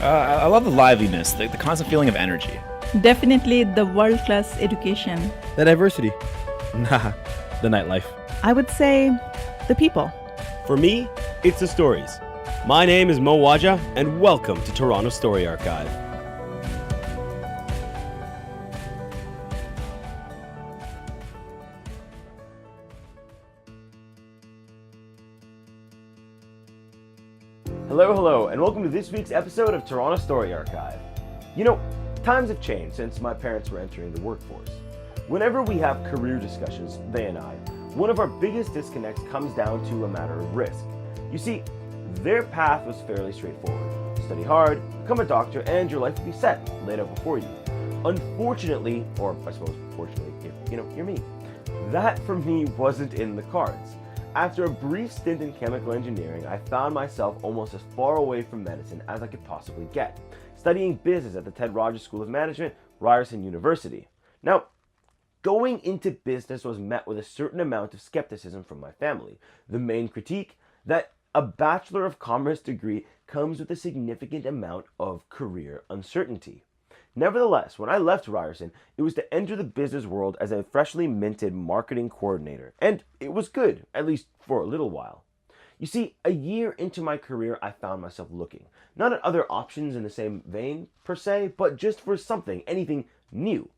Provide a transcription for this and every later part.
I love the liveliness, the constant feeling of energy. Definitely the world-class education. The diversity. Nah, the nightlife. I would say the people. For me, it's the stories. My name is Waja, and welcome to Toronto Story Archive. Hello, and welcome to this week's episode of Toronto Story Archive. You know, times have changed since my parents were entering the workforce. Whenever we have career discussions, they and I, one of our biggest disconnects comes down to a matter of risk. You see, their path was fairly straightforward. Study hard, become a doctor, and your life would be set, laid out before you. Unfortunately, or I suppose fortunately, if you're me, that for me wasn't in the cards. After a brief stint in chemical engineering, I found myself almost as far away from medicine as I could possibly get, studying business at the Ted Rogers School of Management, Ryerson University. Now, going into business was met with a certain amount of skepticism from my family. The main critique, that a Bachelor of Commerce degree comes with a significant amount of career uncertainty. Nevertheless, when I left Ryerson, it was to enter the business world as a freshly minted marketing coordinator, and it was good, at least for a little while. You see, a year into my career, I found myself looking, not at other options in the same vein, per se, but just for something, anything new.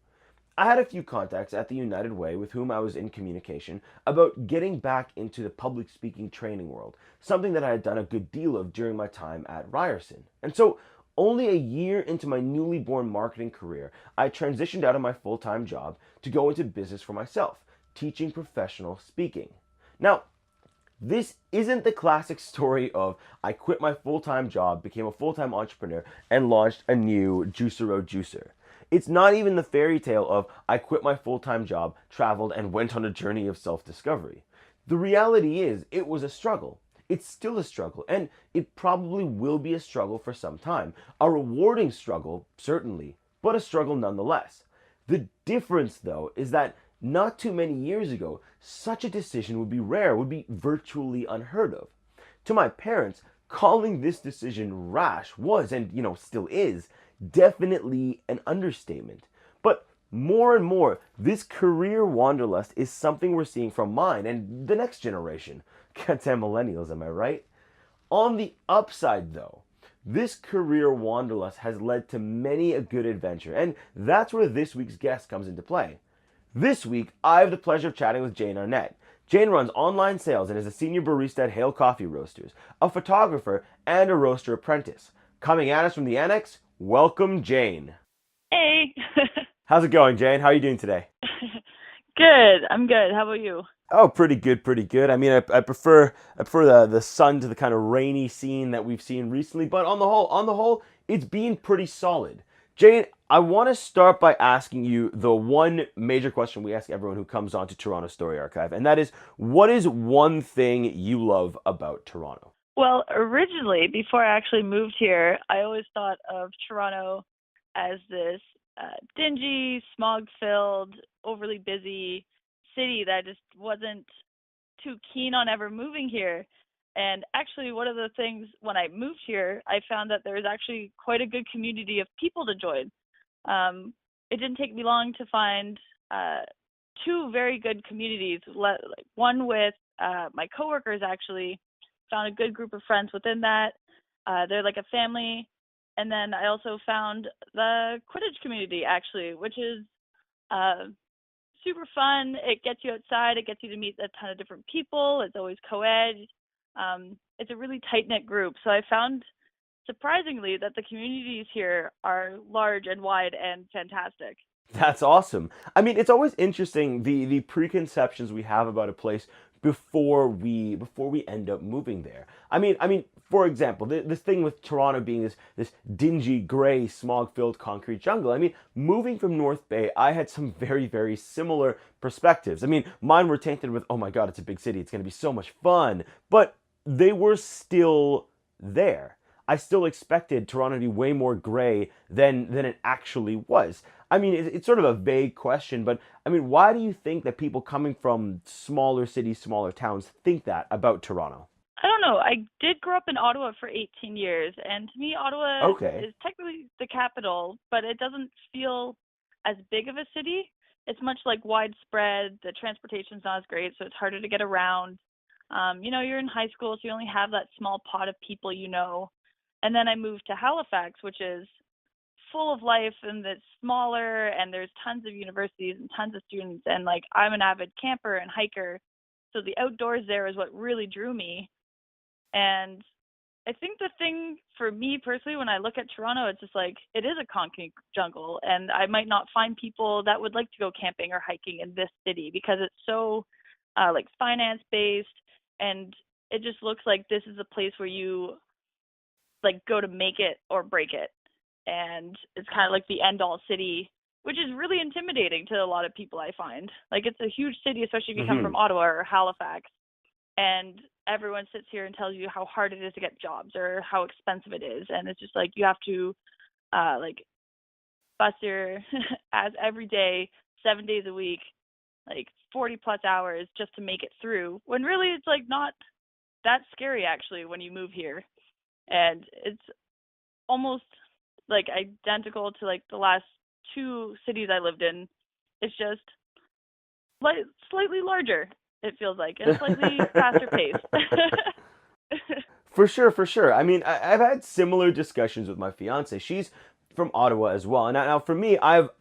I had a few contacts at the United Way with whom I was in communication about getting back into the public speaking training world, something that I had done a good deal of during my time at Ryerson. And so, only a year into my newly born marketing career, I transitioned out of my full-time job to go into business for myself, teaching professional speaking. Now, this isn't the classic story of I quit my full-time job, became a full-time entrepreneur, and launched a new Juicero juicer. It's not even the fairy tale of I quit my full-time job, traveled, and went on a journey of self-discovery. The reality is, it was a struggle. It's still a struggle, and it probably will be a struggle for some time. A rewarding struggle, certainly, but a struggle nonetheless. The difference, though, is that not too many years ago, such a decision would be rare, would be virtually unheard of. To my parents, calling this decision rash was, and still is, definitely an understatement. But more and more, this career wanderlust is something we're seeing from mine and the next generation. Goddamn millennials, am I right? On the upside, though, this career wanderlust has led to many a good adventure, and that's where this week's guest comes into play. This week, I have the pleasure of chatting with Jane Arnett. Jane runs online sales and is a senior barista at Hale Coffee Roasters, a photographer, and a roaster apprentice. Coming at us from the Annex, welcome Jane. Hey. How's it going, Jane? How are you doing today? Good. I'm good. How about you? Oh, pretty good. I mean, I prefer the sun to the kind of rainy scene that we've seen recently, but on the whole, it's been pretty solid. Jane, I want to start by asking you the one major question we ask everyone who comes on to Toronto Story Archive, and that is, what is one thing you love about Toronto? Well, originally, before I actually moved here, I always thought of Toronto as this dingy, smog-filled, overly busy city that just wasn't too keen on ever moving here. And actually, one of the things when I moved here, I found that there was actually quite a good community of people to join. It didn't take me long to find two very good communities. One with my coworkers, actually found a good group of friends within that. They're like a family. And then I also found the Quidditch community, actually, which is super fun. It gets you outside. It gets you to meet a ton of different people. It's always co-ed. It's a really tight-knit group. So I found, surprisingly, that the communities here are large and wide and fantastic. That's awesome. I mean, it's always interesting, the preconceptions we have about a place before we end up moving there. I mean, for example, this thing with Toronto being this dingy, gray, smog-filled concrete jungle. I mean, moving from North Bay, I had some very, very similar perspectives. I mean, mine were tainted with, oh my God, it's a big city, it's going to be so much fun. But they were still there. I still expected Toronto to be way more gray than it actually was. I mean, it's sort of a vague question, but I mean, why do you think that people coming from smaller cities, smaller towns think that about Toronto? I don't know. I did grow up in Ottawa for 18 years, and to me, Ottawa Okay. is technically the capital, but it doesn't feel as big of a city. It's much like widespread. The transportation's not as great, so it's harder to get around. You're in high school, so you only have that small pot of people you know. And then I moved to Halifax, which is full of life and it's smaller, and there's tons of universities and tons of students. And like, I'm an avid camper and hiker, so the outdoors there is what really drew me. And I think the thing for me personally, when I look at Toronto, it's just like it is a concrete jungle, and I might not find people that would like to go camping or hiking in this city because it's so like finance based, and it just looks like this is a place where you like go to make it or break it, and it's kind of like the end all city, which is really intimidating to a lot of people. I find like it's a huge city, especially if you come Mm-hmm. from Ottawa or Halifax, and everyone sits here and tells you how hard it is to get jobs or how expensive it is, and it's just like you have to like bust your ass every day, 7 days a week, like 40 plus hours just to make it through, when really it's like not that scary actually when you move here. And it's almost like identical to like the last two cities I lived in. It's just like slightly larger, it feels like, and slightly faster paced. For sure, for sure. I mean, I've had similar discussions with my fiance. She's from Ottawa as well. And now for me, I've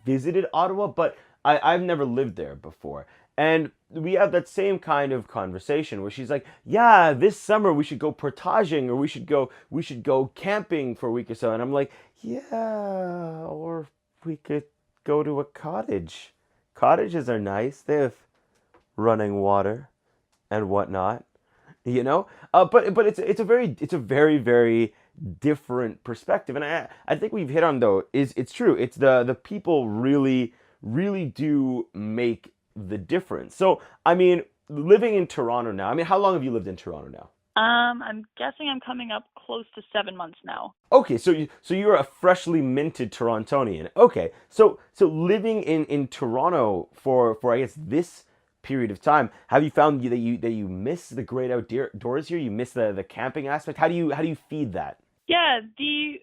visited Ottawa, but I've never lived there before. And we have that same kind of conversation where she's like, "Yeah, this summer we should go portaging, or we should go camping for a week or so." And I'm like, "Yeah, or we could go to a cottage. Cottages are nice. They have running water and whatnot." But it's a very different perspective, and I think we've hit on, though, is it's true, it's the people really do make the difference. So I mean, living in Toronto now, I mean, how long have you lived in Toronto now? I'm guessing I'm coming up close to 7 months now. Okay, so you're a freshly minted Torontonian. Okay, so living in Toronto for I guess this period of time, have you found that you miss the great outdoors here? You miss the camping aspect. How do you feed that? Yeah, the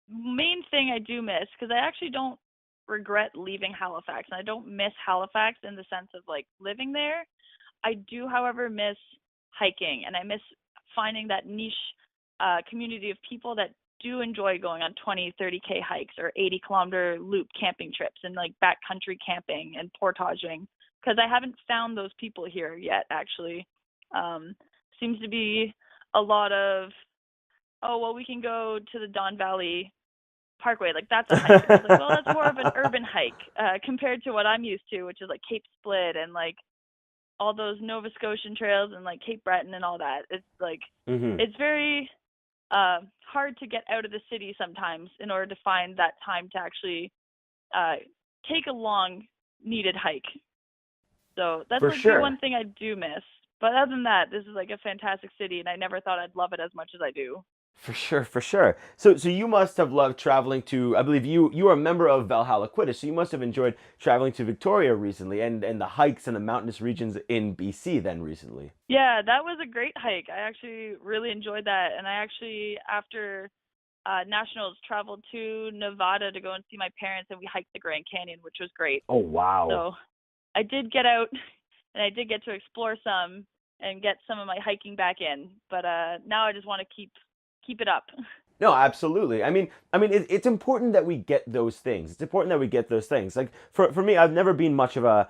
main thing I do miss, because I actually don't regret leaving Halifax, and I don't miss Halifax in the sense of like living there. I do, however, miss hiking, and I miss finding that niche community of people that do enjoy going on 20, 30K hikes or 80-kilometer loop camping trips and like backcountry camping and portaging, because I haven't found those people here yet, actually. Seems to be a lot of, oh, well, we can go to the Don Valley Parkway. Like, that's a hike. And it's like, well, that's more of an urban hike compared to what I'm used to, which is like Cape Split and like all those Nova Scotian trails and like Cape Breton and all that. It's like, Hmm. it's very hard to get out of the city sometimes in order to find that time to actually take a long needed hike. So that's For like the sure. one thing I do miss. But other than that, this is like a fantastic city, and I never thought I'd love it as much as I do. For sure, for sure. So you must have loved traveling to. I believe you are a member of Valhalla Quidditch, so you must have enjoyed traveling to Victoria recently, and the hikes and the mountainous regions in BC then recently. Yeah, that was a great hike. I actually really enjoyed that. And I actually, after Nationals, traveled to Nevada to go and see my parents, and we hiked the Grand Canyon, which was great. Oh wow. So I did get out, and I did get to explore some and get some of my hiking back in. But now I just want to keep it up. No, absolutely. It's important that we get those things. It's important that we get those things. Like for me, I've never been much of a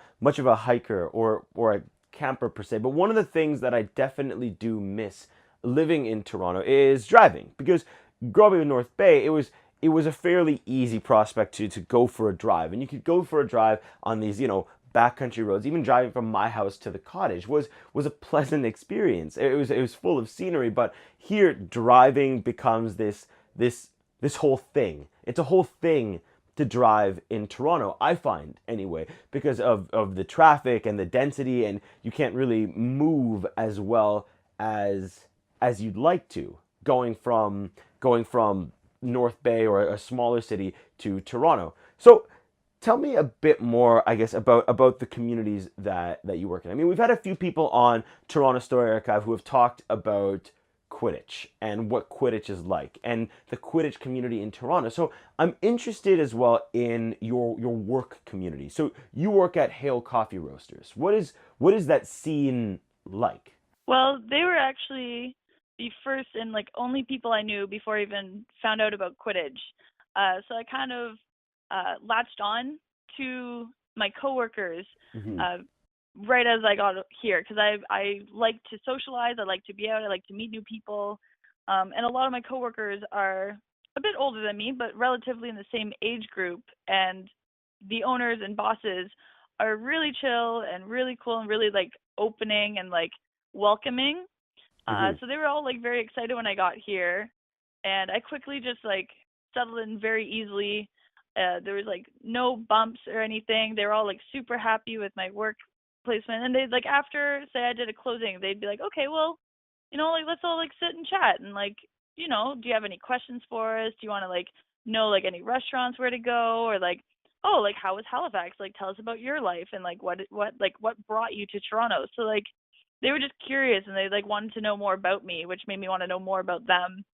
hiker or a camper per se. But one of the things that I definitely do miss living in Toronto is driving, because growing up in North Bay, it was a fairly easy prospect to go for a drive, and you could go for a drive on these backcountry roads. Even driving from my house to the cottage was a pleasant experience. It was full of scenery, but here driving becomes this whole thing. It's a whole thing to drive in Toronto, I find anyway, because of the traffic and the density, and you can't really move as well as you'd like to, going from North Bay or a smaller city to Toronto. So tell me a bit more, I guess, about the communities that you work in. I mean, we've had a few people on Toronto Story Archive who have talked about Quidditch and what Quidditch is like and the Quidditch community in Toronto. So I'm interested as well in your work community. So you work at Hale Coffee Roasters. What is that scene like? Well, they were actually the first and like only people I knew before I even found out about Quidditch. So I kind of latched on to my coworkers Hmm. uh, right as I got here because I like to socialize, I like to be out, I like to meet new people, and a lot of my coworkers are a bit older than me, but relatively in the same age group, and the owners and bosses are really chill and really cool and really like opening and like welcoming. Hmm. So they were all like very excited when I got here, and I quickly just like settled in very easily. There was like no bumps or anything. They were all like super happy with my work placement, and they'd like after say I did a closing, they'd be like, okay, well, like let's all like sit and chat and like, do you have any questions for us? Do you want to like know like any restaurants where to go or like, oh, like how was Halifax? Like tell us about your life and like what brought you to Toronto. So like they were just curious and they like wanted to know more about me, which made me want to know more about them.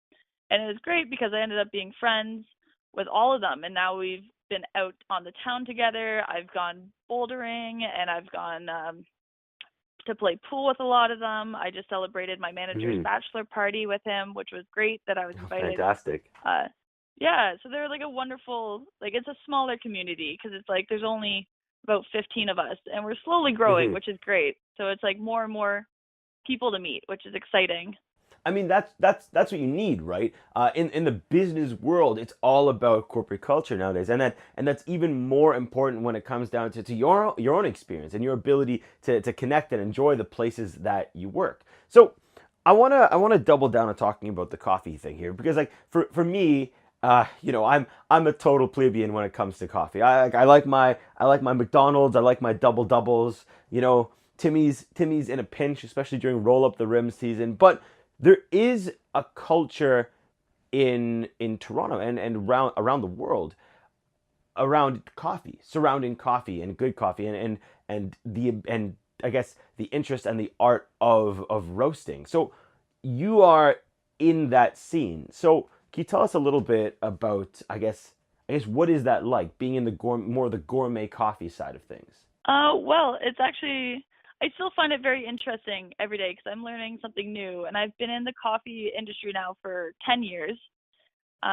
And it was great because I ended up being friends with all of them. And now we've been out on the town together. I've gone bouldering and I've gone to play pool with a lot of them. I just celebrated my manager's Hmm. bachelor party with him, which was great that I was Oh, invited. fantastic. Uh, yeah, so they're like a wonderful, like it's a smaller community because it's like there's only about 15 of us and we're slowly growing, Hmm. which is great. So it's like more and more people to meet, which is exciting. I mean, that's what you need, right? In the business world, it's all about corporate culture nowadays, and that's even more important when it comes down to your own experience and your ability to connect and enjoy the places that you work. So, I wanna double down on talking about the coffee thing here because like for me. I'm a total plebeian when it comes to coffee. I like my McDonald's. I like my double doubles. Timmy's in a pinch, especially during roll up the rim season. But there is a culture in Toronto and around the world around coffee, surrounding coffee and good coffee and I guess the interest and the art of roasting. So you are in that scene. So can you tell us a little bit about I guess what is that like being in the more the gourmet coffee side of things? Well, it's actually, I still find it very interesting every day because I'm learning something new. And I've been in the coffee industry now for 10 years.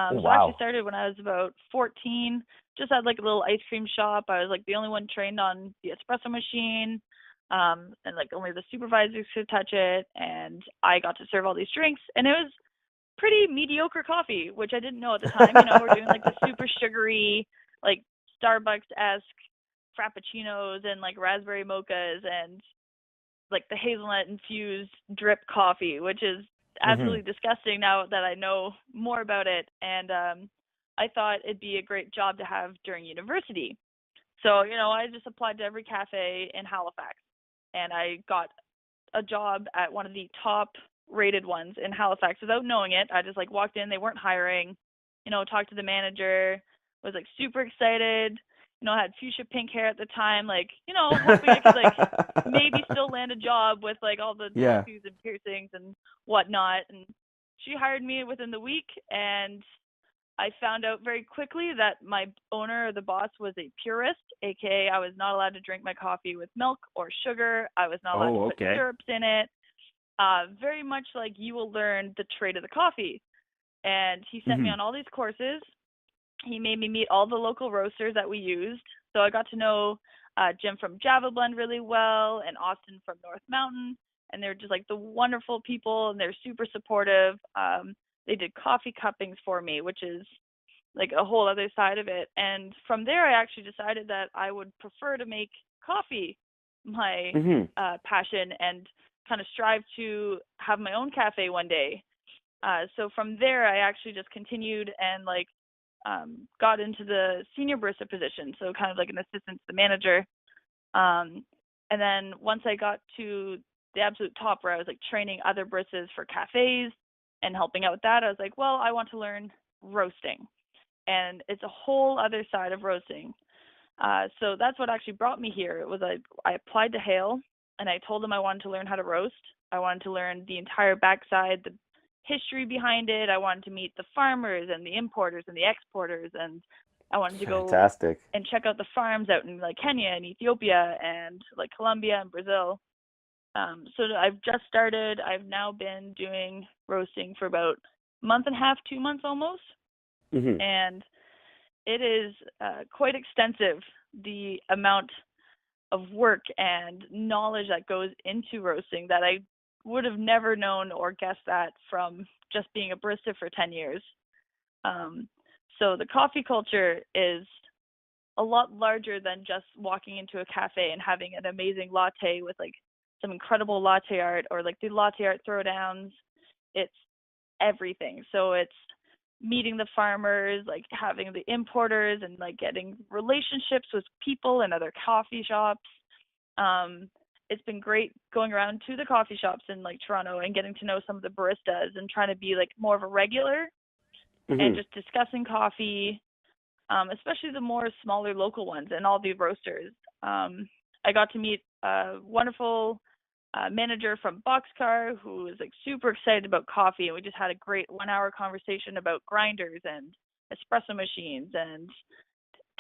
Oh So I actually wow. started when I was about 14, just had like a little ice cream shop. I was like the only one trained on the espresso machine. And like only the supervisors could touch it. And I got to serve all these drinks. And it was pretty mediocre coffee, which I didn't know at the time. We're doing like the super sugary, like Starbucks-esque frappuccinos and like raspberry mochas and like the hazelnut infused drip coffee, which is Hmm. absolutely disgusting now that I know more about it. And I thought it'd be a great job to have during university. So, I just applied to every cafe in Halifax and I got a job at one of the top rated ones in Halifax without knowing it. I just like walked in, they weren't hiring, talked to the manager, was like super excited, I had fuchsia pink hair at the time, like, hoping I could like maybe still land a job with like all the Yeah. tattoos and piercings and whatnot. And she hired me within the week and I found out very quickly that my owner or the boss was a purist, aka I was not allowed to drink my coffee with milk or sugar. I was not allowed to Oh, put okay. syrups in it. Very much like you will learn the trade of the coffee. And he sent me Hmm. on all these courses. He made me meet all the local roasters that we used. So I got to know Jim from Java Blend really well and Austin from North Mountain. And they're just like the wonderful people and they're super supportive. They did coffee cuppings for me, which is like a whole other side of it. And from there, I actually decided that I would prefer to make coffee my Hmm. passion and kind of strive to have my own cafe one day. So from there, I actually just continued and like got into the senior barista position, so kind of like an assistant to the manager. Um, and then once I got to the absolute top where I was like training other baristas for cafes and helping out with that, I was like, well, I want to learn roasting. And it's a whole other side of roasting. So that's what actually brought me here. It was I applied to Hale, and I told them I wanted to learn how to roast. I wanted to learn the entire backside, the history behind it. I wanted to meet the farmers and the importers and the exporters, and I wanted to go Fantastic. and check out the farms out in like Kenya and Ethiopia and like Colombia and Brazil. So I've just started. I've now been doing roasting for about a month and a half, 2 months almost, Hmm. and it is quite extensive, the amount of work and knowledge that goes into roasting that I would have never known or guessed that from just being a barista for 10 years. So the coffee culture is a lot larger than just walking into a cafe and having an amazing latte with like some incredible latte art or like the latte art throwdowns. It's everything. So it's meeting the farmers, like having the importers and like getting relationships with people and other coffee shops. It's been great going around to the coffee shops in like Toronto and getting to know some of the baristas and trying to be like more of a regular and Hmm. just discussing coffee, especially the more smaller local ones and all the roasters. I got to meet a wonderful manager from Boxcar who was like super excited about coffee, and we just had a great 1 hour conversation about grinders and espresso machines and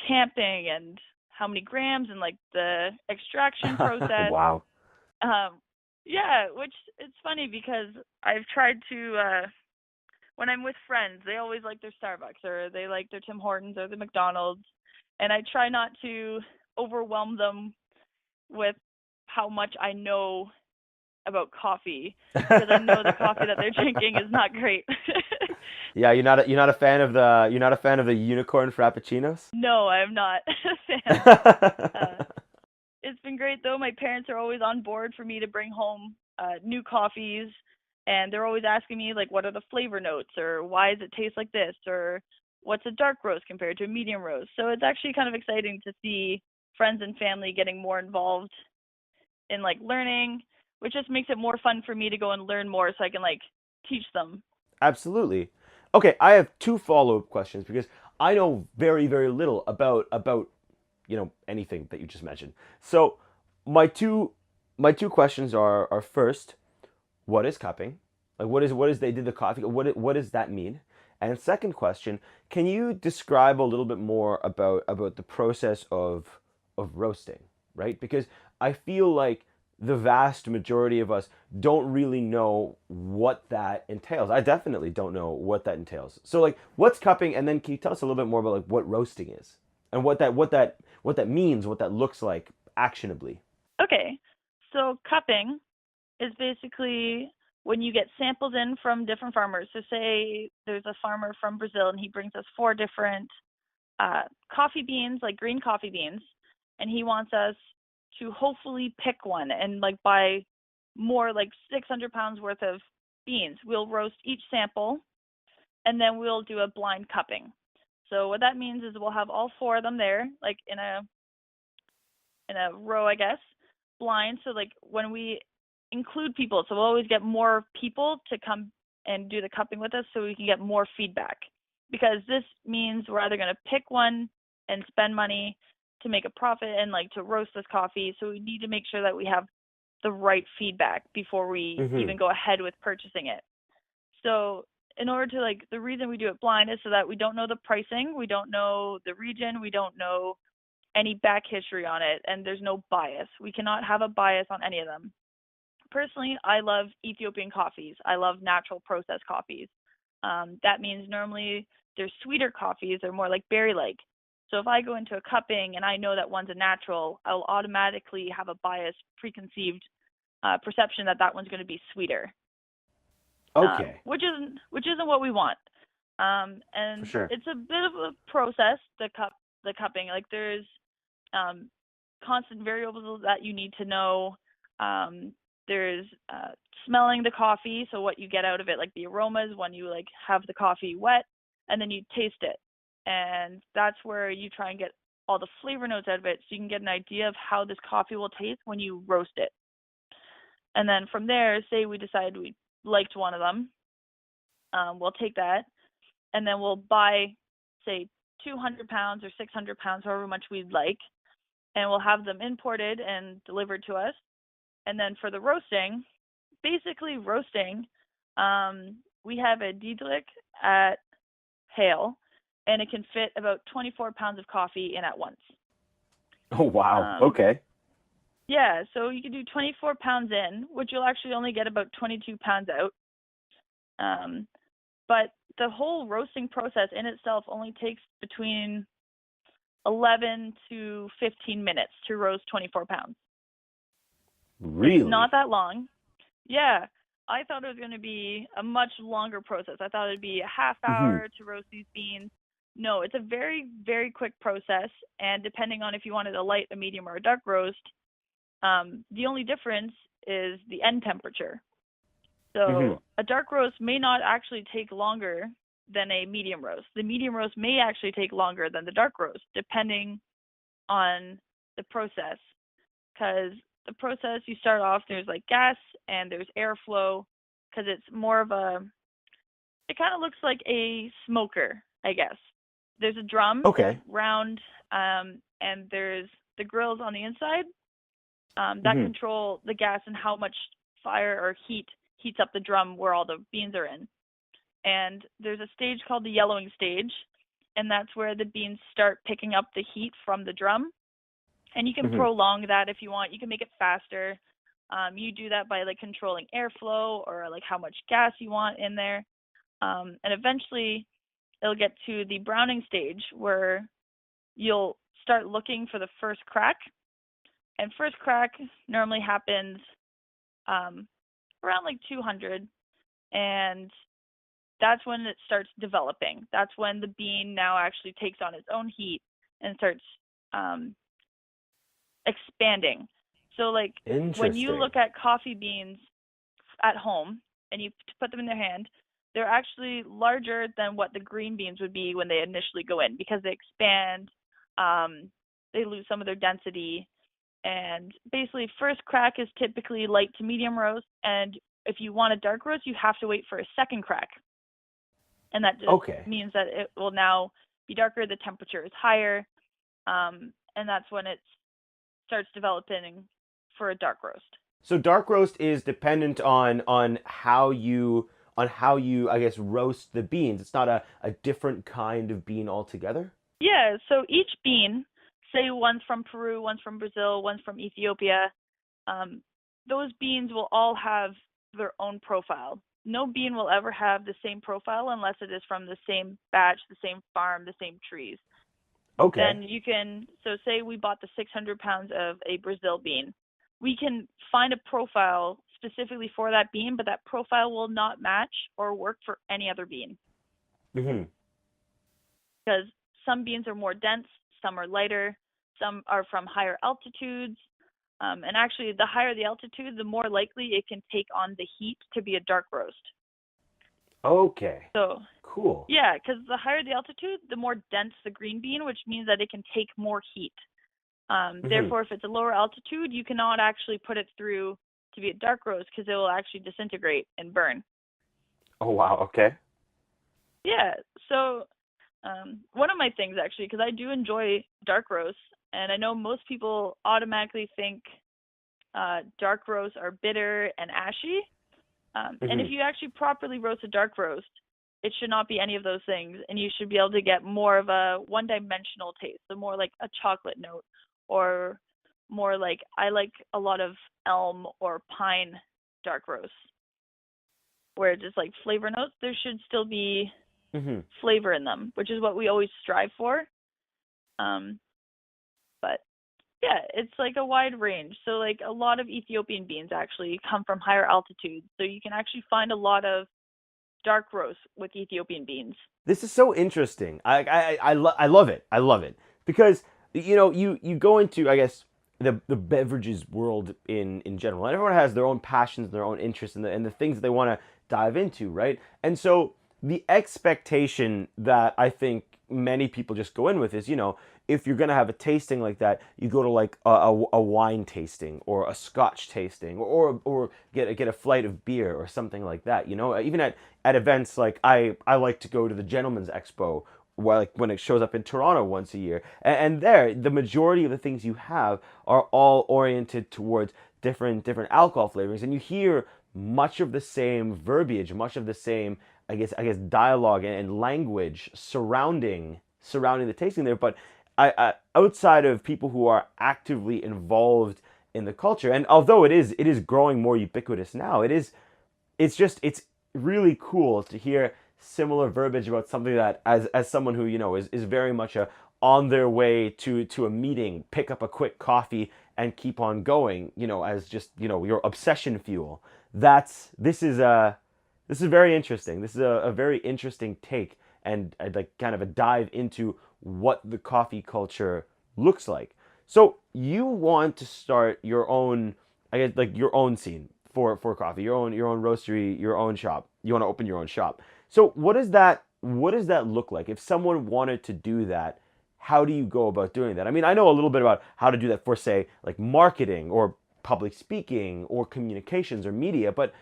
tamping and how many grams and like the extraction process. Wow. Yeah, which it's funny because I've tried to when I'm with friends, they always like their Starbucks or they like their Tim Hortons or the McDonald's, and I try not to overwhelm them with how much I know about coffee because I know the coffee that they're drinking is not great. Yeah, you're not a fan of the unicorn frappuccinos? No, I'm not a fan. It's been great though. My parents are always on board for me to bring home new coffees, and they're always asking me like, what are the flavor notes, or why does it taste like this, or what's a dark roast compared to a medium roast. So it's actually kind of exciting to see friends and family getting more involved in like learning, which just makes it more fun for me to go and learn more so I can like teach them. Absolutely. Okay, I have two follow-up questions because I know very, very little about anything that you just mentioned. So my two questions are first, what is cupping? Like what is they did the coffee? What does that mean? And second question, can you describe a little bit more about the process of roasting, right? Because I feel like the vast majority of us don't really know what that entails. I definitely don't know what that entails. So like what's cupping, and then can you tell us a little bit more about like what roasting is and what that means, what that looks like actionably? Okay, so cupping is basically when you get samples in from different farmers. So say there's a farmer from Brazil and he brings us 4 different coffee beans, like green coffee beans, and he wants us to hopefully pick one and like buy more, like 600 pounds worth of beans. We'll roast each sample, and then we'll do a blind cupping. So what that means is we'll have all 4 of them there, like in a row, I guess, blind. So like when we include people, so we'll always get more people to come and do the cupping with us so we can get more feedback. Because this means we're either going to pick one and spend money to make a profit and like to roast this coffee. So we need to make sure that we have the right feedback before we Mm-hmm. even go ahead with purchasing it. So in order to like, the reason we do it blind is so that we don't know the pricing, we don't know the region, we don't know any back history on it, and there's no bias. We cannot have a bias on any of them. Personally, I love Ethiopian coffees. I love natural processed coffees. That means normally they're sweeter coffees. They're more like berry-like. So if I go into a cupping and I know that one's a natural, I'll automatically have a biased, preconceived perception that that one's going to be sweeter, Okay, which isn't what we want. for And sure. it's a bit of a process. The cupping, like there's um, constant variables that you need to know. There's smelling the coffee, so what you get out of it, like the aromas when you like have the coffee wet, and then you taste it, and that's where you try and get all the flavor notes out of it, so you can get an idea of how this coffee will taste when you roast it. And then from there, say we decide we liked one of them, we'll take that, and then we'll buy, say, 200 pounds or 600 pounds, however much we'd like, and we'll have them imported and delivered to us. And then for the roasting, basically roasting, we have a Diedelijk at Hale, and it can fit about 24 pounds of coffee in at once. Oh, wow. Um, Okay. Yeah, so you can do 24 pounds in, which you'll actually only get about 22 pounds out. But the whole roasting process in itself only takes between 11 to 15 minutes to roast 24 pounds. Really? It's not that long. Yeah, I thought it was going to be a much longer process. I thought it'd be a half hour to roast these beans. No, it's a very, very quick process. And depending on if you wanted a light, a medium, or a dark roast, the only difference is the end temperature. So a dark roast may not actually take longer than a medium roast. The medium roast may actually take longer than the dark roast, depending on the process. Because the process, you start off, there's like gas and there's airflow, because it's more of it kind of looks like a smoker, I guess. There's a drum, Okay. it's round, and there's the grills on the inside that control the gas and how much fire or heats up the drum where all the beans are in. And there's a stage called the yellowing stage, and that's where the beans start picking up the heat from the drum. And you can prolong that if you want. You can make it faster. You do that by like controlling airflow or like how much gas you want in there. And eventually it'll get to the browning stage where you'll start looking for the first crack. And first crack normally happens around like 200, and that's when it starts developing. That's when the bean now actually takes on its own heat and starts expanding. So like when you look at coffee beans at home and you put them in their hand, they're actually larger than what the green beans would be when they initially go in, because they expand, they lose some of their density. And basically, first crack is typically light to medium roast, and if you want a dark roast, you have to wait for a second crack. And that just means that it will now be darker, the temperature is higher, and that's when it starts developing for a dark roast. So dark roast is dependent on how you I guess roast the beans. It's not a different kind of bean altogether? Yeah, so each bean, say one's from Peru, one's from Brazil, one's from Ethiopia, those beans will all have their own profile. No bean will ever have the same profile unless it is from the same batch, the same farm, the same trees. Okay. Then you can, so say we bought the 600 pounds of a Brazil bean. We can find a profile specifically for that bean, but that profile will not match or work for any other bean. Because some beans are more dense, some are lighter, some are from higher altitudes. And actually, the higher the altitude, the more likely it can take on the heat to be a dark roast. Okay. So cool. Yeah, because the higher the altitude, the more dense the green bean, which means that it can take more heat. Therefore, if it's a lower altitude, you cannot actually put it through to be a dark roast because it will actually disintegrate and burn. Oh, wow. Okay. Yeah. So one of my things, actually, because I do enjoy dark roasts, and I know most people automatically think dark roasts are bitter and ashy. And if you actually properly roast a dark roast, it should not be any of those things, and you should be able to get more of a one-dimensional taste, so more like a chocolate note, or more like, I like a lot of elm or pine dark roasts, where it's just like flavor notes. There should still be flavor in them, which is what we always strive for. But yeah, it's like a wide range. So like a lot of Ethiopian beans actually come from higher altitudes, so you can actually find a lot of dark roast with Ethiopian beans. This is so interesting. I love it. I love it because you go into, I guess, the beverages world in general. And everyone has their own passions, their own interests, and the things that they want to dive into, right? And so the expectation that I think many people just go in with is, if you're going to have a tasting like that, you go to like a wine tasting or a scotch tasting or get a flight of beer or something like that. Even at events like I like to go to the Gentleman's Expo well, like when it shows up in Toronto once a year. And there, the majority of the things you have are all oriented towards different alcohol flavorings, and you hear much of the same verbiage, much of the same, I guess dialogue and language surrounding the tasting there. But outside of people who are actively involved in the culture, and although it is growing more ubiquitous now, it's really cool to hear similar verbiage about something that, as someone who is very much on their way to a meeting, pick up a quick coffee and keep on going, as just your obsession fuel. This is very interesting. This is a very interesting take, and I'd like kind of a dive into what the coffee culture looks like. So you want to start your own, I guess, like your own scene for coffee, your own roastery, your own shop. You want to open your own shop. So what does that look like? If someone wanted to do that, how do you go about doing that? I mean, I know a little bit about how to do that for, say, like marketing or public speaking or communications or media, but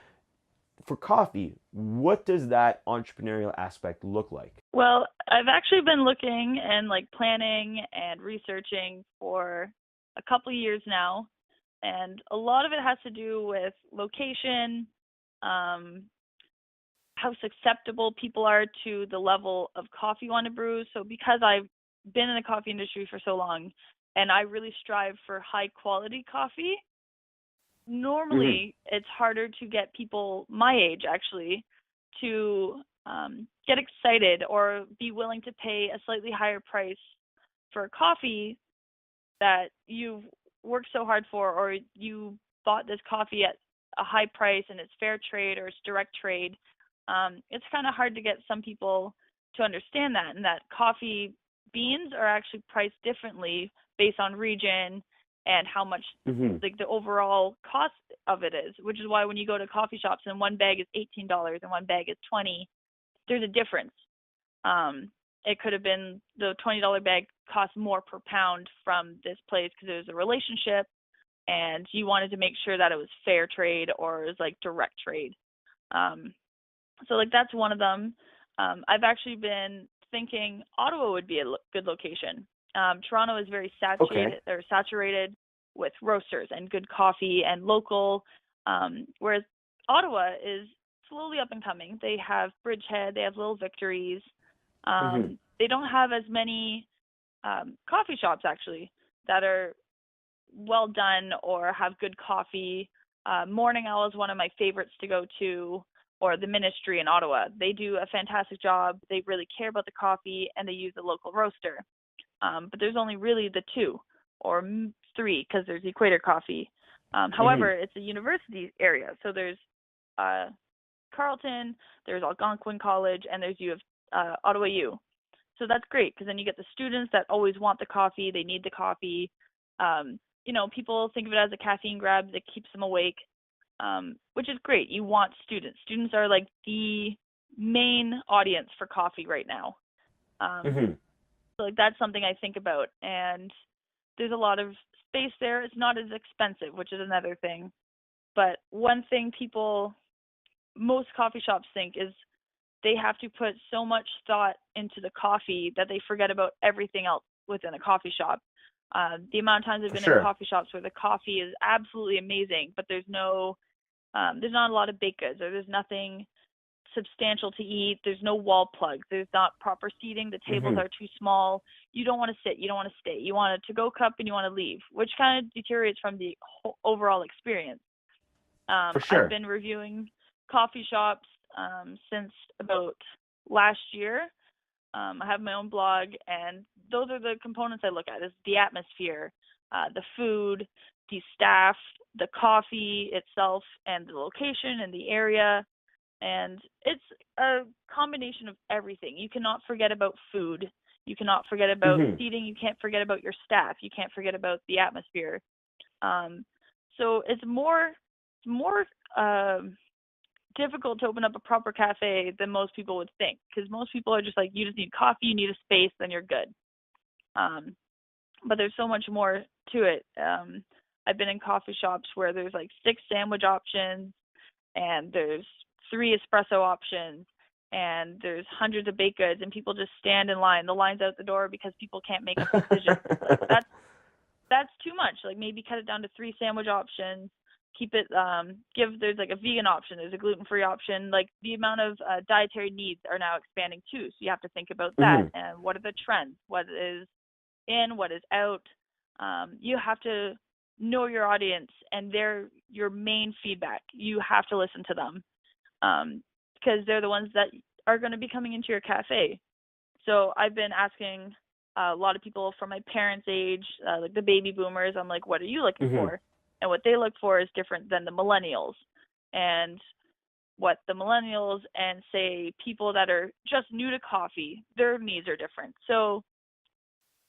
for coffee, what does that entrepreneurial aspect look like? Well, I've actually been looking and like planning and researching for a couple of years now, and a lot of it has to do with location, um, how susceptible people are to the level of coffee you want to brew. So because I've been in the coffee industry for so long and I really strive for high quality coffee, Hmm. normally it's harder to get people my age actually to get excited or be willing to pay a slightly higher price for a coffee that you've worked so hard for, or you bought this coffee at a high price and it's fair trade or it's direct trade. It's kind of hard to get some people to understand that, and that coffee beans are actually priced differently based on region and how much Hmm. like the overall cost of it is, which is why when you go to coffee shops and one bag is $18 and one bag is 20, there's a difference. It could have been the $20 bag cost more per pound from this place because it was a relationship and you wanted to make sure that it was fair trade or it was like direct trade. Um, so like that's one of them. I've actually been thinking Ottawa would be a good location. Toronto is very Okay. saturated with roasters and good coffee and local, whereas Ottawa is slowly up and coming. They have Bridgehead, they have Little Victories. Hmm. They don't have as many coffee shops actually that are well done or have good coffee. Morning Owl is one of my favorites to go to, or the Ministry in Ottawa. They do a fantastic job. They really care about the coffee and they use a local roaster. But there's only really the two or three because there's Equator Coffee. Hmm. However, it's a university area, so there's uh, Carleton, there's Algonquin College, and there's U of Ottawa U. So that's great because then you get the students that always want the coffee, they need the coffee. People think of it as a caffeine grab that keeps them awake, which is great. You want students. Students are like the main audience for coffee right now. Um, Hmm. so like that's something I think about, and there's a lot of space there. It's not as expensive, which is another thing. But one thing most coffee shops think is they have to put so much thought into the coffee that they forget about everything else within a coffee shop. The amount of times I've For been in sure. coffee shops where the coffee is absolutely amazing, but there's not a lot of baked goods, or there's nothing substantial to eat. There's no wall plugs. There's not proper seating. The tables Hmm. are too small. You don't want to sit. You don't want to stay. You want a to-go cup and you want to leave, which kind of deteriorates from the overall experience. For I've sure. been reviewing coffee shops since about last year. I have my own blog, and those are the components I look at: is the atmosphere, the food, the staff, the coffee itself, and the location and the area. And it's a combination of everything. You cannot forget about food. You cannot forget about Hmm. seating. You can't forget about your staff. You can't forget about the atmosphere. Um, so it's more difficult to open up a proper cafe than most people would think, because most people are just like, you just need coffee, you need a space, then you're good. Um, but there's so much more to it. I've been in coffee shops where there's like 6 sandwich options and there's 3 espresso options, and there's hundreds of baked goods and people just stand in line. The line's out the door because people can't make up decisions. Like that's too much. Like maybe cut it down to 3 sandwich options. Keep it there's like a vegan option, there's a gluten-free option. Like the amount of dietary needs are now expanding too. So you have to think about that and what are the trends? What is in, what is out? You have to know your audience and they're your main feedback. You have to listen to them because they're the ones that are going to be coming into your cafe. So I've been asking a lot of people from my parents' age, like the baby boomers, I'm like, what are you looking for? And what they look for is different than the millennials. And what the millennials and, say, people that are just new to coffee, their needs are different. So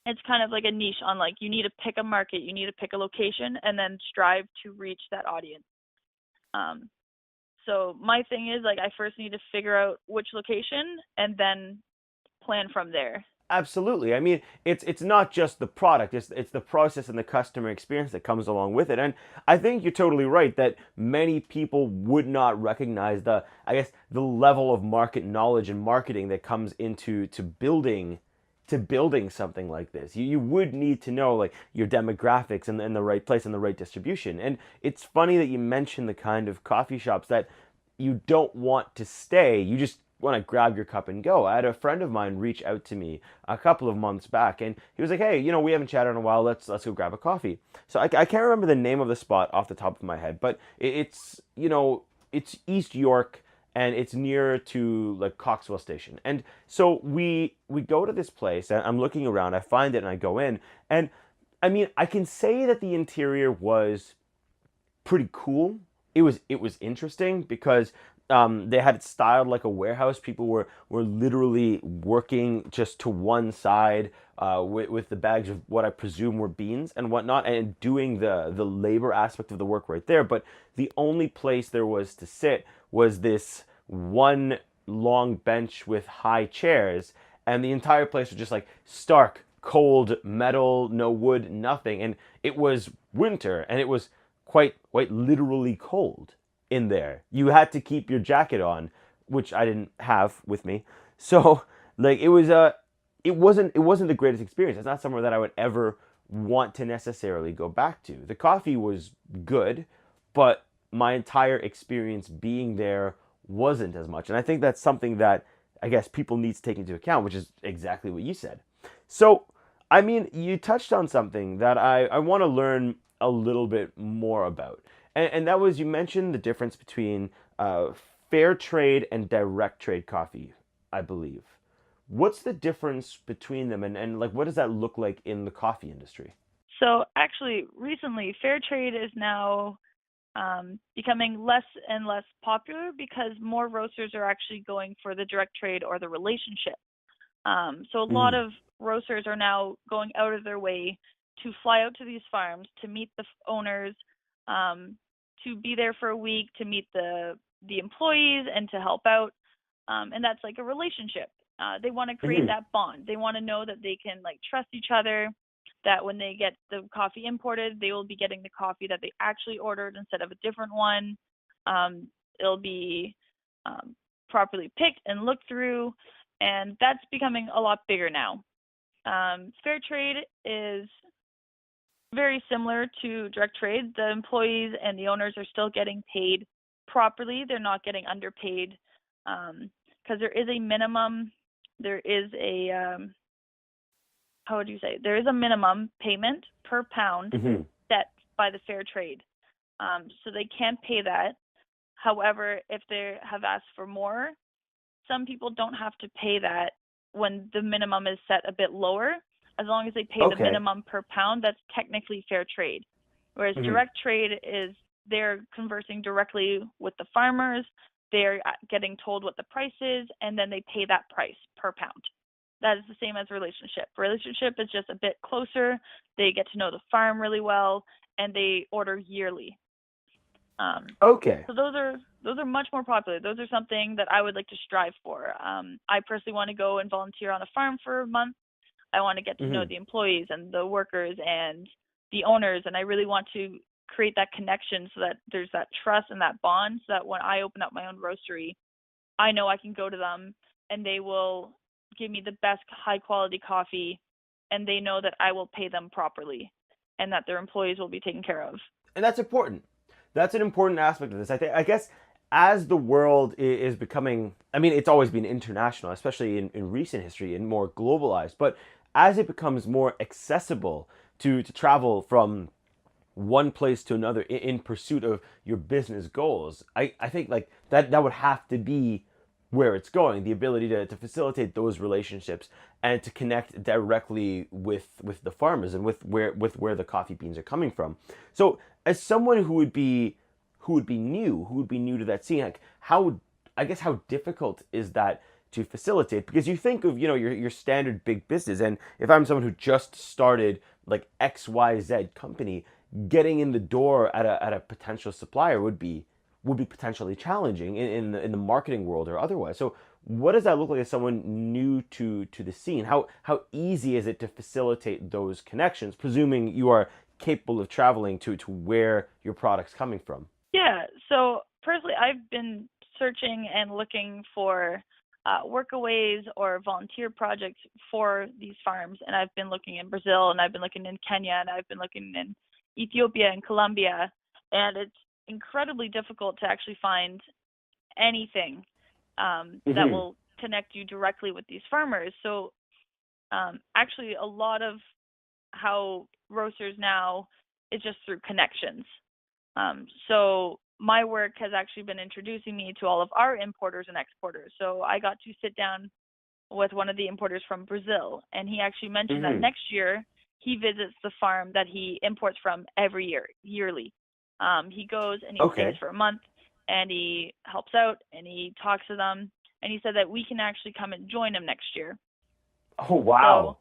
it's kind of like a niche on, like, you need to pick a market, you need to pick a location, and then strive to reach that audience. So my thing is, like, I first need to figure out which location and then plan from there. Absolutely. I mean, it's not just the product, it's the process and the customer experience that comes along with it. And I think you're totally right that many people would not recognize the level of market knowledge and marketing that comes into building something like this. You would need to know like your demographics and the right place and the right distribution. And it's funny that you mentioned the kind of coffee shops that you don't want to stay. You just want to grab your cup and go. I had a friend of mine reach out to me a couple of months back and he was like, hey, we haven't chatted in a while. Let's go grab a coffee. So I can't remember the name of the spot off the top of my head, but it's East York and it's near to like Coxwell Station. And so we go to this place and I'm looking around, I find it and I go in. And I mean, I can say that the interior was pretty cool. It was interesting because they had it styled like a warehouse. People were literally working just to one side with the bags of what I presume were beans and whatnot, and doing the labor aspect of the work right there. But the only place there was to sit was this one long bench with high chairs, and the entire place was just like stark, cold metal, no wood, nothing. And it was winter, and it was quite literally cold in there. You had to keep your jacket on, which I didn't have with me. So like it wasn't the greatest experience. It's not somewhere that I would ever want to necessarily go back to. The coffee was good, but my entire experience being there wasn't as much. And I think that's something that I guess people need to take into account, which is exactly what you said. So I mean, you touched on something that I want to learn a little bit more about. And that was, you mentioned the difference between fair trade and direct trade coffee, I believe. What's the difference between them and like what does that look like in the coffee industry? So actually, recently, fair trade is now becoming less and less popular because more roasters are actually going for the direct trade or the relationship. So a lot of roasters are now going out of their way to fly out to these farms, to meet the owners, to be there for a week, to meet the employees and to help out. And that's like a relationship. They want to create that bond. They want to know that they can like trust each other, that when they get the coffee imported, they will be getting the coffee that they actually ordered instead of a different one. It'll be properly picked and looked through, and that's becoming a lot bigger now. Fair trade is very similar to direct trade. The employees and the owners are still getting paid properly. They're not getting underpaid because there is a minimum. There is a there is a minimum payment per pound set by the fair trade. So they can't pay that. However, if they have asked for more, some people don't have to pay that when the minimum is set a bit lower. As long as they pay the minimum per pound, that's technically fair trade. Whereas direct trade is they're conversing directly with the farmers, they're getting told what the price is, and then they pay that price per pound. That is the same as relationship. Relationship is just a bit closer. They get to know the farm really well, and they order yearly. So those are much more popular. Those are something that I would like to strive for. I personally want to go and volunteer on a farm for a month. I want to get to know the employees and the workers and the owners, and I really want to create that connection so that there's that trust and that bond so that when I open up my own roastery, I know I can go to them and they will give me the best high quality coffee, and they know that I will pay them properly and that their employees will be taken care of. And that's important. That's an important aspect of this. I guess as the world is becoming, I mean, it's always been international, especially in recent history and more globalized, but as it becomes more accessible to travel from one place to another in pursuit of your business goals, I think like that would have to be where it's going, the ability to facilitate those relationships and to connect directly with the farmers and with where the coffee beans are coming from. So as someone who would be new to that scene, like how difficult is that to facilitate? Because you think of, your standard big business, and if I'm someone who just started like XYZ company, getting in the door at a potential supplier would be potentially challenging in the marketing world or otherwise. So what does that look like as someone new to the scene? How easy is it to facilitate those connections, presuming you are capable of traveling to where your product's coming from? Yeah, so personally, I've been searching and looking for workaways or volunteer projects for these farms, and I've been looking in Brazil, and I've been looking in Kenya, and I've been looking in Ethiopia and Colombia, and it's incredibly difficult to actually find anything that will connect you directly with these farmers. So actually a lot of how roasters now is just through connections. So my work has actually been introducing me to all of our importers and exporters. So I got to sit down with one of the importers from Brazil, and he actually mentioned that next year he visits the farm that he imports from every year, yearly. He goes and he stays for a month, and he helps out and he talks to them, and he said that we can actually come and join him next year. Oh, wow.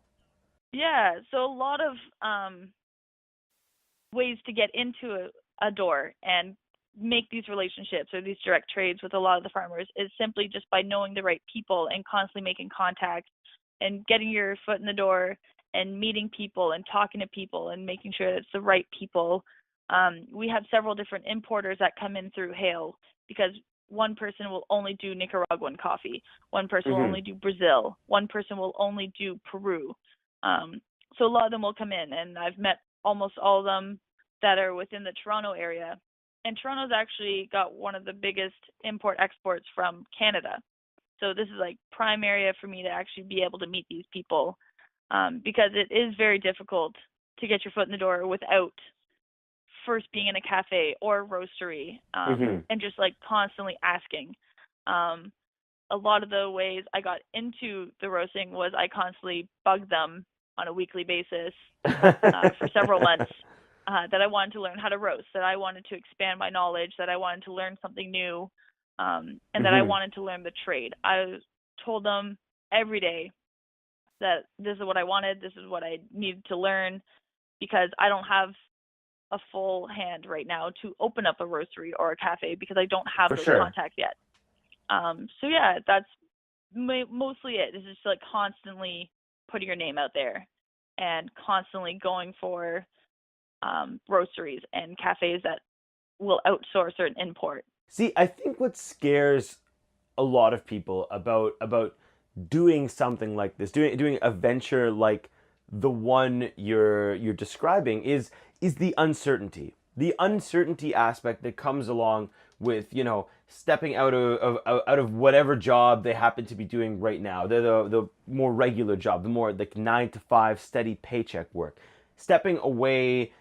So, yeah, so a lot of ways to get into a door and make these relationships or these direct trades with a lot of the farmers is simply just by knowing the right people and constantly making contact and getting your foot in the door and meeting people and talking to people and making sure that it's the right people. We have several different importers that come in through Hale, because one person will only do Nicaraguan coffee, one person will only do Brazil, one person will only do Peru. So a lot of them will come in, and I've met almost all of them that are within the Toronto area. And Toronto's actually got one of the biggest import-exports from Canada. So this is like prime area for me to actually be able to meet these people, because it is very difficult to get your foot in the door without first being in a cafe or a roastery, and just like constantly asking. A lot of the ways I got into the roasting was I constantly bugged them on a weekly basis for several months, that I wanted to learn how to roast, that I wanted to expand my knowledge, that I wanted to learn something new, and that I wanted to learn the trade. I told them every day that this is what I wanted, this is what I needed to learn, because I don't have a full hand right now to open up a roastery or a cafe, because I don't have those contacts yet. So yeah, that's mostly it. It's just like constantly putting your name out there and constantly going for roasteries and cafes that will outsource or import. See, I think what scares a lot of people about doing something like this, doing a venture like the one you're describing, is the uncertainty. The uncertainty aspect that comes along with, stepping out of whatever job they happen to be doing right now, the more regular job, the more like 9-to-5 steady paycheck work. Stepping away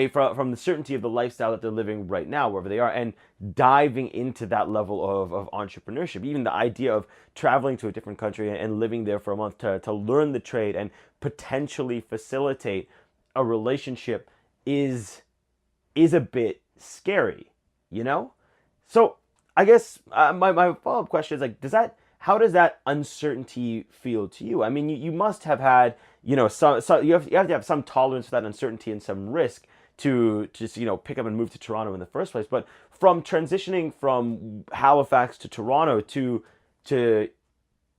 from the certainty of the lifestyle that they're living right now, wherever they are, and diving into that level of entrepreneurship. Even the idea of traveling to a different country and living there for a month to learn the trade and potentially facilitate a relationship is a bit scary, So I guess my follow-up question is like, how does that uncertainty feel to you? I mean, you must have had, some you have to have some tolerance for that uncertainty and some risk to just, pick up and move to Toronto in the first place. But from transitioning from Halifax to Toronto to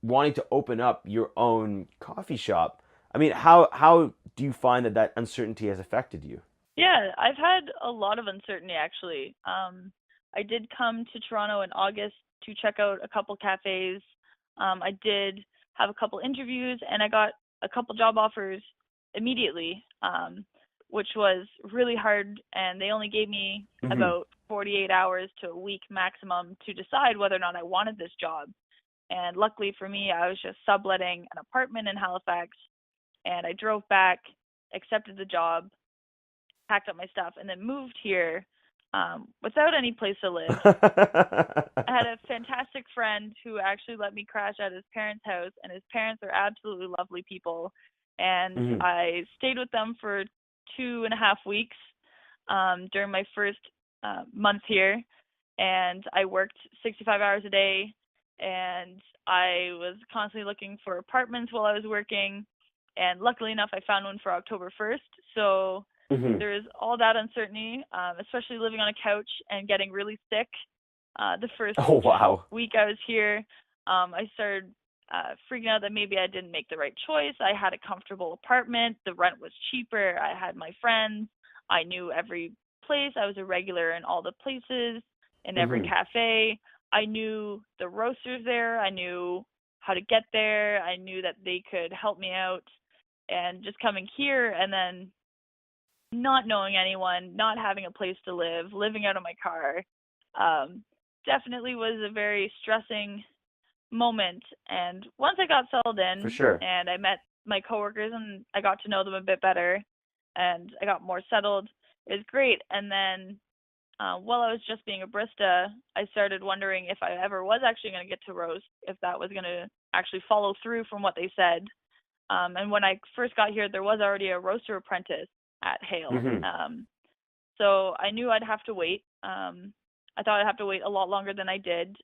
wanting to open up your own coffee shop, I mean, how do you find that uncertainty has affected you? Yeah, I've had a lot of uncertainty actually. I did come to Toronto in August to check out a couple cafes. I did have a couple interviews, and I got a couple job offers immediately, which was really hard, and they only gave me about 48 hours to a week maximum to decide whether or not I wanted this job. And luckily for me, I was just subletting an apartment in Halifax, and I drove back, accepted the job, packed up my stuff, and then moved here without any place to live. I had a fantastic friend who actually let me crash at his parents' house, and his parents are absolutely lovely people. And I stayed with them for 2.5 weeks during my first month here, and I worked 65 hours a day, and I was constantly looking for apartments while I was working, and luckily enough, I found one for October 1st. So there is all that uncertainty, especially living on a couch and getting really sick. The first week I was here, I started freaking out that maybe I didn't make the right choice. I had a comfortable apartment. The rent was cheaper. I had my friends. I knew every place. I was a regular in all the places, in every cafe. I knew the roasters there. I knew how to get there. I knew that they could help me out. And just coming here and then not knowing anyone, not having a place to live, living out of my car, definitely was a very stressing moment. And once I got settled in, and I met my coworkers and I got to know them a bit better, and I got more settled, it was great. And then while I was just being a barista, I started wondering if I ever was actually going to get to roast, if that was going to actually follow through from what they said. And when I first got here, there was already a roaster apprentice at Hale. So I knew I'd have to wait. I thought I'd have to wait a lot longer than I did.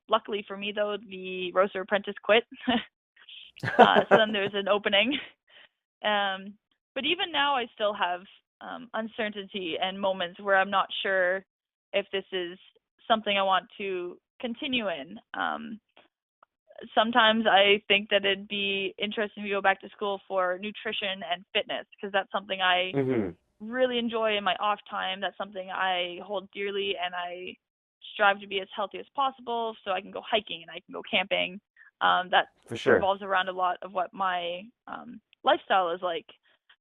Luckily for me, though, the roaster apprentice quit. So then there's an opening. But even now, I still have uncertainty and moments where I'm not sure if this is something I want to continue in. Sometimes I think that it'd be interesting to go back to school for nutrition and fitness, because that's something I really enjoy in my off time. That's something I hold dearly, and I strive to be as healthy as possible so I can go hiking and I can go camping. That revolves around a lot of what my lifestyle is like.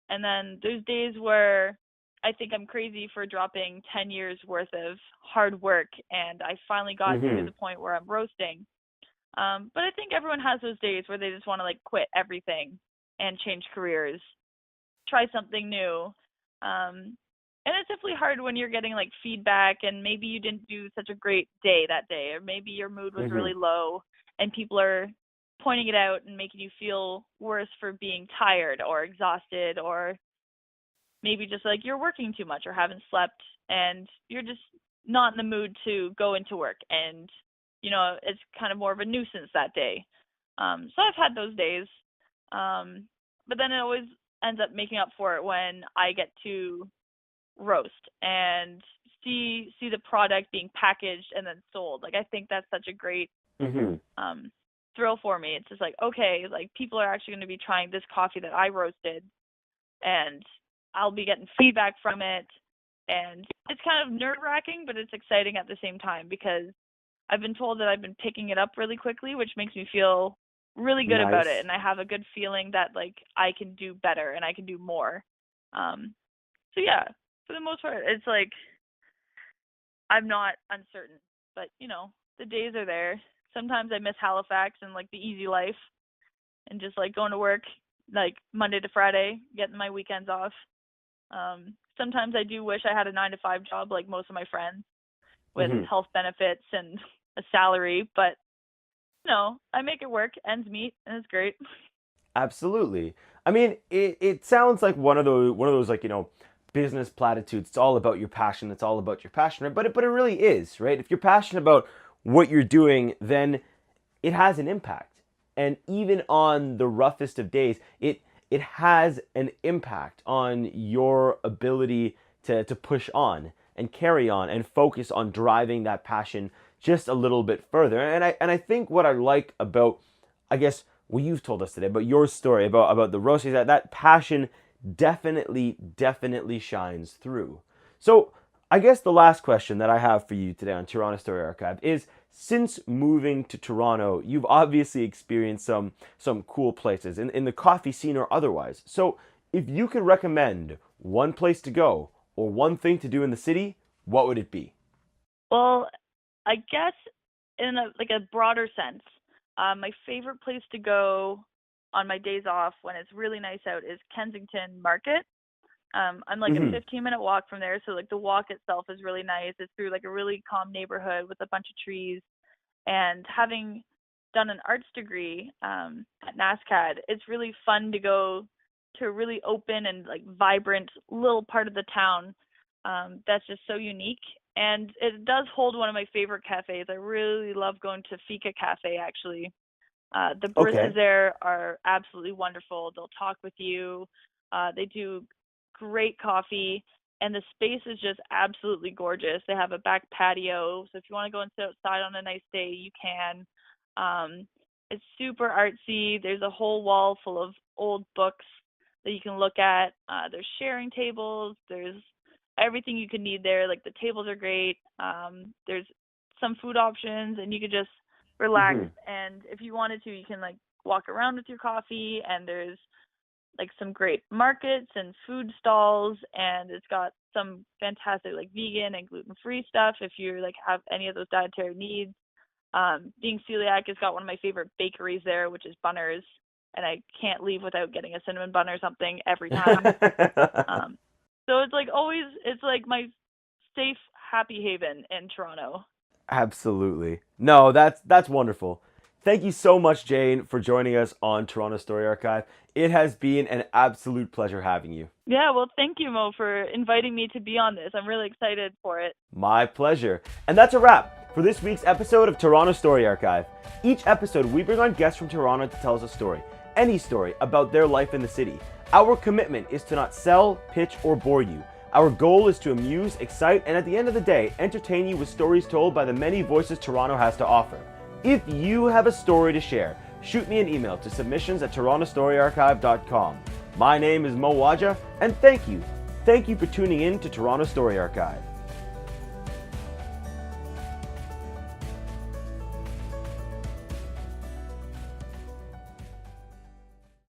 And then there's days where I think I'm crazy for dropping 10 years worth of hard work, and I finally got to the point where I'm roasting. But I think everyone has those days where they just want to like quit everything and change careers, try something new. And it's definitely hard when you're getting like feedback and maybe you didn't do such a great day that day, or maybe your mood was really low and people are pointing it out and making you feel worse for being tired or exhausted, or maybe just like you're working too much or haven't slept and you're just not in the mood to go into work, and you know, it's kind of more of a nuisance that day. So I've had those days, but then it always ends up making up for it when I get to roast and see the product being packaged and then sold. Like, I think that's such a great thrill for me. It's just like, okay, like people are actually going to be trying this coffee that I roasted, and I'll be getting feedback from it. And it's kind of nerve-wracking, but it's exciting at the same time, because I've been told that I've been picking it up really quickly, which makes me feel really good about it. And I have a good feeling that like I can do better and I can do more. So yeah, for the most part, it's like I'm not uncertain, but you know, the days are there. Sometimes I miss Halifax and like the easy life and just like going to work like Monday to Friday, getting my weekends off. Sometimes I do wish I had a 9-to-5 job like most of my friends, with health benefits and a salary, but no, I make it work, ends meet, and it's great. Absolutely. I mean, it sounds like one of those like, you know, business platitudes. It's all about your passion. It's all about your passion, right? But it really is, right? If you're passionate about what you're doing, then it has an impact. And even on the roughest of days, it has an impact on your ability to push on and carry on and focus on driving that passion just a little bit further. And I think what I like about, I guess, what you've told us today, about your story, about the roast, is that passion definitely shines through. So I guess the last question that I have for you today on Toronto Story Archive is Since moving to Toronto, you've obviously experienced some cool places in the coffee scene or otherwise. So if you could recommend one place to go or one thing to do in the city, what would it be? Well, I guess in a broader sense, my favorite place to go on my days off when it's really nice out is Kensington Market. I'm like a 15-minute walk from there, so like the walk itself is really nice. It's through like a really calm neighborhood with a bunch of trees. And having done an arts degree at NASCAD, it's really fun to go to a really open and like vibrant little part of the town that's just so unique. And it does hold one of my favorite cafes. I really love going to Fika Cafe, actually. The baristas there are absolutely wonderful. They'll talk with you. They do great coffee, and the space is just absolutely gorgeous. They have a back patio, so if you want to go and sit outside on a nice day, you can. It's super artsy. There's a whole wall full of old books that you can look at. There's sharing tables. There's everything you could need there. Like the tables are great. There's some food options, and you could just relax. And if you wanted to, you can like walk around with your coffee, and there's like some great markets and food stalls, and it's got some fantastic like vegan and gluten-free stuff if you like have any of those dietary needs. Being celiac, it's got one of my favorite bakeries there, which is Bunner's, and I can't leave without getting a cinnamon bun or something every time. So it's like always, it's like my safe, happy haven in Toronto. Absolutely. No, that's wonderful. Thank you so much, Jane, for joining us on Toronto Story Archive. It has been an absolute pleasure having you. Yeah, well, thank you, Mo, for inviting me to be on this. I'm really excited for it. My pleasure. And that's a wrap for this week's episode of Toronto Story Archive. Each episode, we bring on guests from Toronto to tell us a story, any story about their life in the city. Our commitment is to not sell, pitch, or bore you. Our goal is to amuse, excite, and at the end of the day, entertain you with stories told by the many voices Toronto has to offer. If you have a story to share, shoot me an email to submissions@torontostoryarchive.com. My name is Mo Waja, and thank you. Thank you for tuning in to Toronto Story Archive.